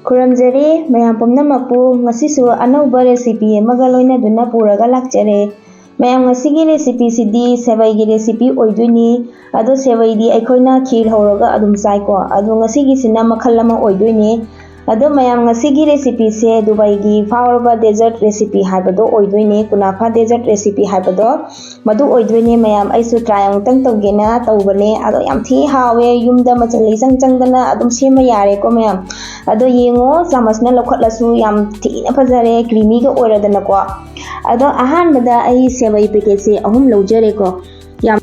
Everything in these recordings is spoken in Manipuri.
Kuramjare mayam pumnamaku ngasisu anauba recipe amaga loinaduna puraga lakjare. Mayam ngasigi recipe sidi sevai gi recipe oidoini. Ado sevai di aikoina kheer horoga adum chai ko. Ado ngasigi sina makhal ama oidoini. Ado mayam ngasigi recipe se Dubai gi faorba dessert recipe haibado oidoini. Kunafa dessert recipe haibado madu oidoini mayam aisu try amtang tawgena tawbane. Ado yam thi hawe yumda machali changdana adum sema yare ko mayam. Ado yengo chamasna lokhatlasu yam thina fajare creamy ga oiradana ko. Ado ahanbada ai sevai packet se ahum laujare ko. Yam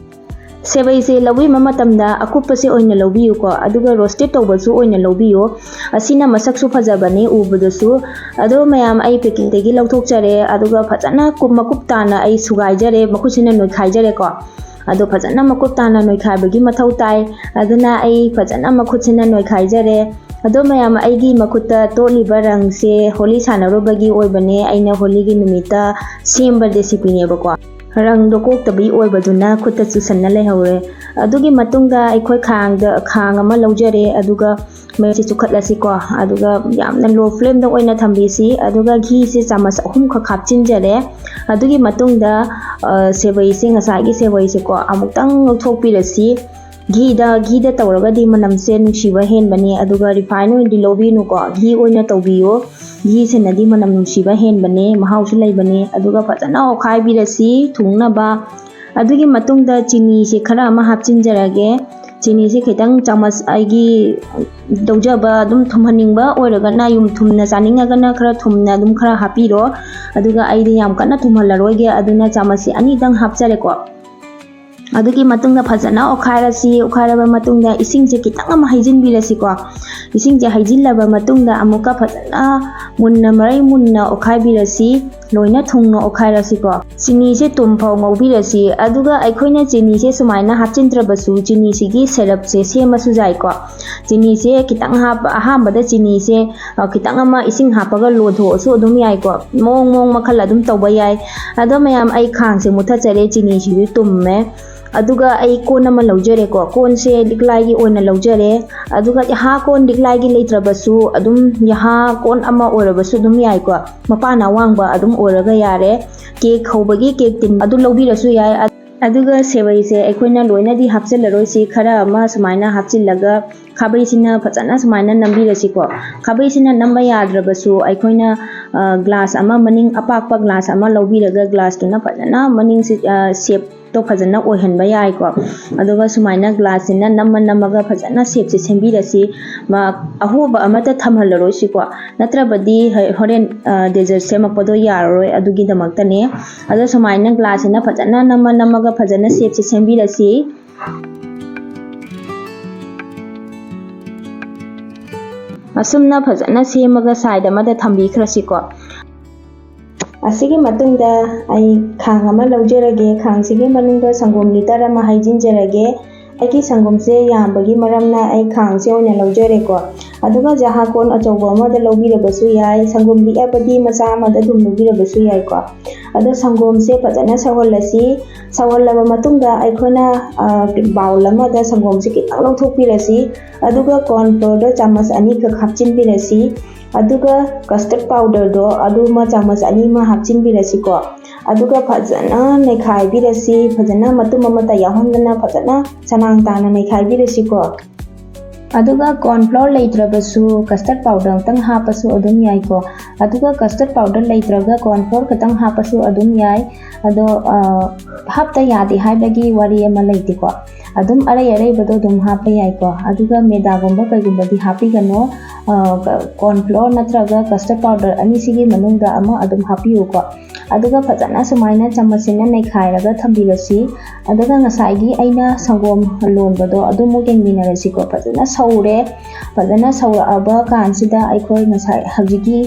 sevai se lawi mamatamda akupa se oina lawbiyu ko. Aduga roasted tawbasu oina lawbiyu. Asina masaksu fajabane ubadasu. Ado mayam ai packet degi lawthokjare. Aduga fajana makup tana ai sugaijare makusina noikhaijare ko. Ado fajana makup tana noikhaibagi mathau tai. Aduna ai fajana makutsina noikhaijare. Ado mayam aigi makuta toliba rang se holi sanarobagi oibane aina holi gi numita semba recipe ne bako rang do kok tabi oibaduna khuta chusanna lehore adugi matungda aikoi khang ama laujare aduga mai si chukhatlasi ko aduga yamna low flame da oina thambisi aduga ghi se chamas ahum kha khapchin jare adugi matungda sevai se ngasai gi sevai se ko amuktang ngthokpirasi Ghee da tawraga di manam se nungsiba hen bane aduga refine oil di lobi nu ko ghee oina tawbiyo ghee se nadi manam nungsiba hen bane mahau su lai bane aduga fajana okhai birasi thungna ba adugi matungda chini se khara ama hapchin jarage chini se khitang chamas aigi dawjaba dum thumhaningba oiraga na yum thumna chaninga na khara thumna dum khara hapiro aduga aidi yam kana thumhalaroge aduna chamas se ani dang hapchare ko adugi matungda fajana okhairaba matungda ising je kitang ama haijin birasi ko ising je haijillaba matungda amuka fajana munna marai munna okhai birasi loina thungno okhairasi ko chini se tumphau ngobirasi aduga aikoina chini se sumaina hapchintrabasu chini sigi syrup se semasu jai ko chini se kitang hap ahambada chini se kitang ama ising hapaga lodho so adum yai ko mong makhal adum tawba yai ado mayam ai khang se muthachare chini si tumme aduga ai kon ama laujare ko kon se diklai gi oina laujare aduga ha kon diklai gi leitrabasu adum yaha kon ama orabasu dum yai ko mapana wangba adum oraga yare cake hobagi cake tin adu lobirasu yai aduga sevai se aikoina loina di hapselaroi si khara ama sumaina hapchillaga khabai sina fajana sumaina nambirasi ko khabai sina namba yadrabasu aikoina glass ama maning apakpa glass ama lobiraga glass tuna fajana maning shape to fajana oihanba yai ko aduga sumaina glass ina namaga fajana shape se sembirasi ma ahoba amata thamhallaroi si ko natrabadi horen dessert semakpado yaroi adugi damaktane ado sumaina glass ina fajana namaga fajana shape se sembirasi asumna fajana semaga side amada thambikhrasi ko asigi matungda ai khang ama laujarage khang sigi manungda sangom liter ama haijinjarage aiki sangom se yambagi maramna ai khang se oina laujare ko aduga jaha kon achauba amada lobirabasu yai sangom li abadi macha amada dum lobirabasu yai ko ado sangom se fajana sawallaba matungda aikona bowl amada sangom se kitang longthokpirasi aduga corn flour do chamas ani ka khapchin birasi aduga custard powder do aduma chamas ani ma hapchin birasi ko aduga fajana nekhai birasi fajana matum amata yahondana fajana chanang tana nekhai birasi ko aduga corn flour leitrabasu custard powder tang hapasu adum yai ko aduga custard powder leitraga corn flour katang hapasu adum yai ado hapta yadi haibagi wari ama leiti ko adum arai bado dum hapa yai ko aduga meda gomba kaigumba di hapi gano corn flour natraga custard powder ani sigi manungda ama adum hapiu ko aduga fajana sumaina chamasina nekhairaga thambirasi aduga ngasai aina sangom lonbado adumu gengminarasi ko fajana sauraba kansida aikoi ngasai hajigi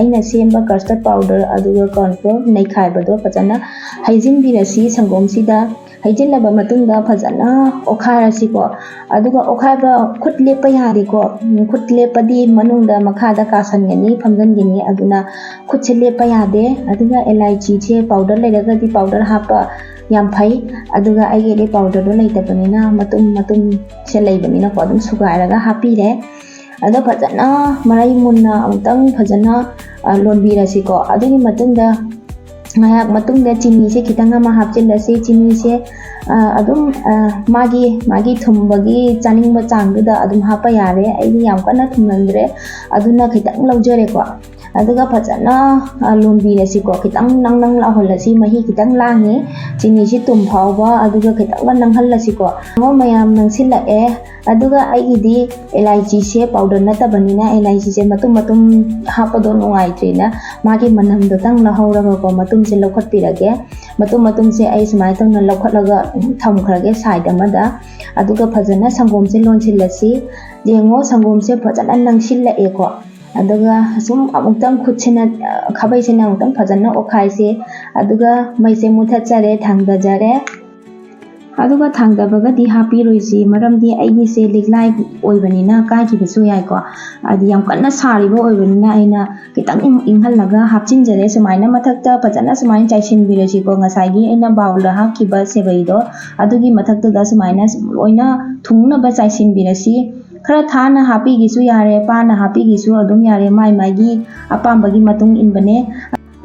aina semba custard powder aduga corn flour nekhaibado fajana haijin birasi sangom sida haijillaba matungda fajana okhairasi ko aduga okhaiba khut lepa yari ko khut lepadi manungda makhada kasangani phamjangani aduna khut se lepa yade aduga elaichi che powder leiraga di powder hapa yam phai aduga aigele powder do leitabani na matum se leibanina ko adum sugairaga hapi re ꯑꯗꯣ ꯐꯖꯅ ꯃꯔꯩ ꯃꯨꯟꯅ ꯑꯃꯨꯛꯇꯪ ꯐꯖꯅ ꯂꯣꯟꯕꯤꯔꯁꯤꯀꯣ ꯑꯗꯨꯒꯤ ꯃꯇꯨꯡꯗ ngahak matungda chini se khitang ama hapchilasi chini se adum magi thumbagi chaning ba changda adum hapa yare ai yam kana thumnandre aduna khitang laujare ko aduga phajana lombirasi ko khitang nang la holasi mahi khitang langi chini se tum phawba aduga khitang nang halasi ko mo mayam nang sila aduga ai di elaichi se powder nata banina elaichi se matum hapa do nungai trina magi manam do tang la hawra ko matum se lokhat pirage matum se ai smai tang na lokhat laga tham khrage side amada aduga phajana sangom se lon silasi jengo sangom se phajana nang silla ko aduga sum amutang khutchena khabai se nang tang phajana okhai se aduga mai se muthachare thangda jare aduga thangdabaga di happy roisi maramdi aigi se liglai oibanina kai ki besu yai ko adi yam kanna sari bo oibanina aina kitang inghal laga hapchin jare sumaina mathakta pajana sumain chaishin birasi ko ngasai gi aina baula hakki ba sebai do adugi mathakta da sumaina loina thungna ba chaishin birasi khara thana happy gi su yare pana happy gi su adum yare mai gi apambagi matung inbane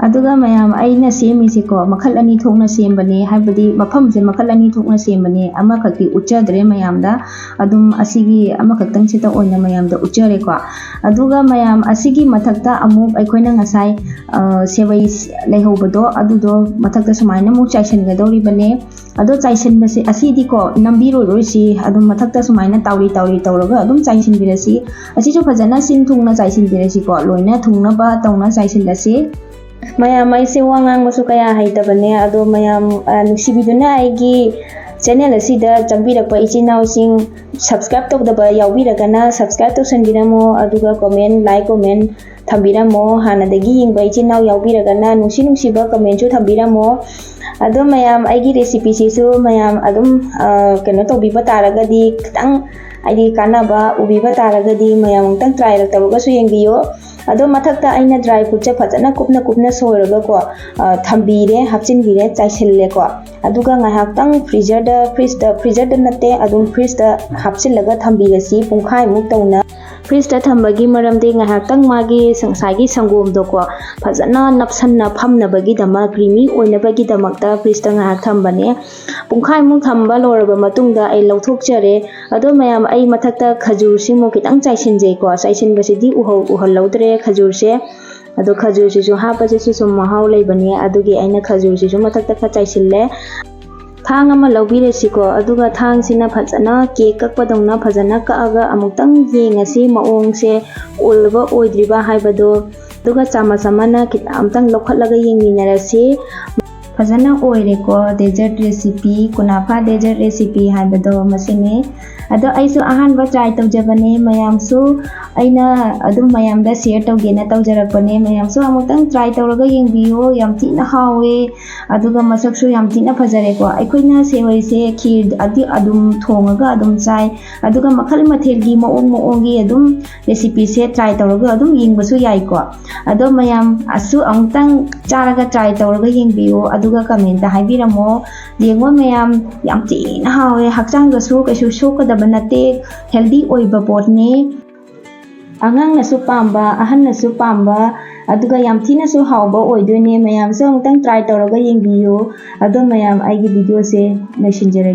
aduga mayam aina semisi ko makhal ani thokna sembane haibadi mafam se makhal ani thokna sembane ama khaki uchadre mayam da adum asigi ama khaktang sita oina mayam da uchare ko aduga mayam asigi mathakta amuk aikoina ngasai sevai leihobado adudo mathakta sumaina mu chaishan ga dori bane ado chaishan base asidi ko nambiro roisi adum mathakta sumaina tawri tawraga adum chaishan birasi asi jo phajana sin thungna chaishan birasi ko loina thungna ba tawna chaishan lasi mayam aise wangang masu kaya haitabane ado mayam nusibiduna aigi channel asida changbirakpa ichinau sing subscribe tawdaba yaubiragana subscribe tawsanbiramo aduga comment like comment thambiramo hanadagi yingba ichinau yaubiragana nusiba comment chu thambiramo ado mayam aigi recipe sisu mayam adum keno tawbiba taragadi kitang aidi kanaba ubiba taragadi mayam tang try raktabaga su yengbiyo ado mathakta aina dry fruit cha phajana kupna soiraga ko thambire hapchinbire chaisille ko aduga ngahak tang freezer da natte adum fridge da hapchillaga thambirasi pungkhai muk tawna fridge da thambagi maramde ngahak tang magi sangsagi sangom do ko phajana napsanna phamnabagi dama creamy oinabagi damakta fridge da ngahak thambane pungkhai muk thamba loraba matungda ai lauthokjare ado mayam ai mathakta khajur simo kitang chaishinjei ko chaishinbasidi uhal laudre khajur se ado khajur si jo hapa se su mahau leibane adugi aina khajur si jo mathakta kha chaisille thang ama laubirasi ko aduga thang sina phajana cake kakpadongna phajana kaaga amuktang yengasi maong se ulba oidriba haibado aduga chama samana kitamtang lokhatlaga yengminarasi phajana oire ko dessert recipe kunafa dessert recipe haibado masine ado aisu ahan ba try tawjabane mayam su aina adum mayam da share tawgena tawjarakpane mayam su amutang try tawraga yengbiyo yam tina hawe aduga masak su yam tina phajare ko aikoina sewai se khir adi adum thongaga adum chai aduga makhal mathel gi maong gi adum recipe se try tawraga adum yengbasu yai ko ado mayam asu amutang charaga try tawraga yengbiyo aduga comment da haibiramo yengo mayam yam tina hawe hakchang ga su kaisu shokada banate healthy oiba potne angang na su pamba ahan na su pamba aduga yam thina su hawba oidoine mayam so amutang try tawraga yengbiyo ado mayam aigi video se na shinjare